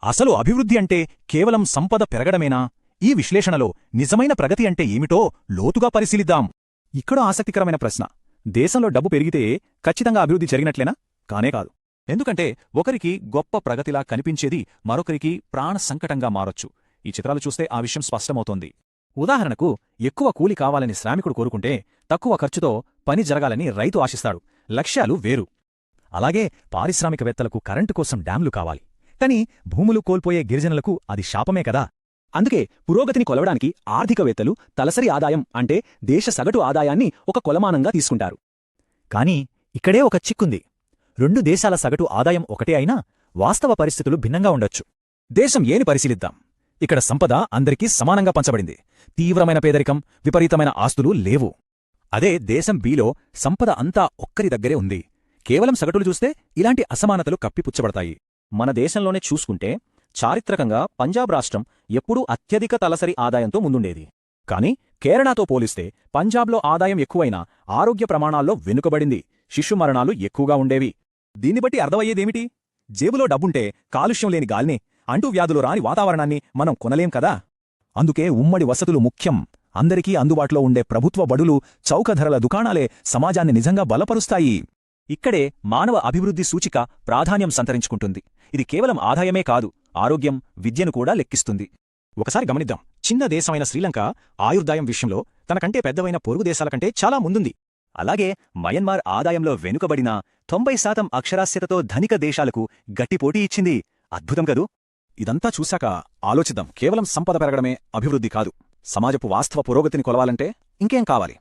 అసలు అభివృద్ధి అంటే కేవలం సంపద పెరగడమేనా? ఈ విశ్లేషణలో నిజమైన ప్రగతి అంటే ఏమిటో లోతుగా పరిశీలిద్దాం. ఇక్కడ ఆసక్తికరమైన ప్రశ్న. దేశంలో డబ్బు పెరిగితే ఖచ్చితంగా అభివృద్ధి జరిగినట్లేనా? కానే కాదు. ఎందుకంటే ఒకరికి గొప్ప ప్రగతిలా కనిపించేది మరొకరికి ప్రాణ సంకటంగా మారొచ్చు. ఈ చిత్రాలు చూస్తే ఆ విషయం స్పష్టమవుతోంది. ఉదాహరణకు, ఎక్కువ కూలి కావాలని శ్రామికుడు కోరుకుంటే తక్కువ ఖర్చుతో పని జరగాలని రైతు ఆశిస్తాడు. లక్ష్యాలు వేరు. అలాగే పారిశ్రామికవేత్తలకు కరెంటు కోసం డ్యాంలు కావాలి. కాని భూములు కోల్పోయే గిరిజనులకు అది శాపమే కదా. అందుకే పురోగతిని కొలవడానికి ఆర్థికవేత్తలు తలసరి ఆదాయం అంటే దేశ సగటు ఆదాయాన్ని ఒక కొలమానంగా తీసుకుంటారు. కాని ఇక్కడే ఒక చిక్కుంది. రెండు దేశాల సగటు ఆదాయం ఒకటే అయినా వాస్తవ పరిస్థితులు భిన్నంగా ఉండొచ్చు. దేశం ఏని పరిశీలిద్దాం. ఇక్కడ సంపద అందరికీ సమానంగా పంచబడింది. తీవ్రమైన పేదరికం, విపరీతమైన ఆస్తులు లేవు. అదే దేశం బీలో సంపద అంతా ఒక్కరి దగ్గరే ఉంది. కేవలం సగటులు చూస్తే ఇలాంటి అసమానతలు కప్పిపుచ్చబడతాయి. మన దేశంలోనే చూసుకుంటే చారిత్రకంగా పంజాబ్ రాష్ట్రం ఎప్పుడూ అత్యధిక తలసరి ఆదాయంతో ముందుండేది. కాని కేరళతో పోలిస్తే పంజాబ్లో ఆదాయం ఎక్కువైనా ఆరోగ్య ప్రమాణాల్లో వెనుకబడింది. శిశు మరణాలు ఎక్కువగా ఉండేవి. దీన్ని బట్టి అర్థమయ్యేదేమిటి? జేబులో డబ్బుంటే కాలుష్యం లేని గాల్ని, అంటువ్యాధులు రాని వాతావరణాన్ని మనం కొనలేం కదా. అందుకే ఉమ్మడి వసతులు ముఖ్యం. అందరికీ అందుబాటులో ఉండే ప్రభుత్వ బడులు, చౌకధరల దుకాణాలే సమాజాన్ని నిజంగా బలపరుస్తాయి. ఇక్కడే మానవ అభివృద్ధి సూచిక ప్రాధాన్యం సంతరించుకుంటుంది. ఇది కేవలం ఆదాయమే కాదు, ఆరోగ్యం, విద్యను కూడా లెక్కిస్తుంది. ఒకసారి గమనిద్దాం. చిన్న దేశమైన శ్రీలంక ఆయుర్దాయం విషయంలో తనకంటే పెద్దవైన పొరుగు దేశాల కంటే చాలా ముందుంది. అలాగే మయన్మార్ ఆదాయంలో వెనుకబడిన 90% అక్షరాస్యతతో ధనిక దేశాలకు గట్టి పోటీ ఇచ్చింది. అద్భుతం కదూ. ఇదంతా చూశాక ఆలోచిద్దాం. కేవలం సంపద పెరగడమే అభివృద్ధి కాదు. సమాజపు వాస్తవ పురోగతిని కొలవాలంటే ఇంకేం కావాలి?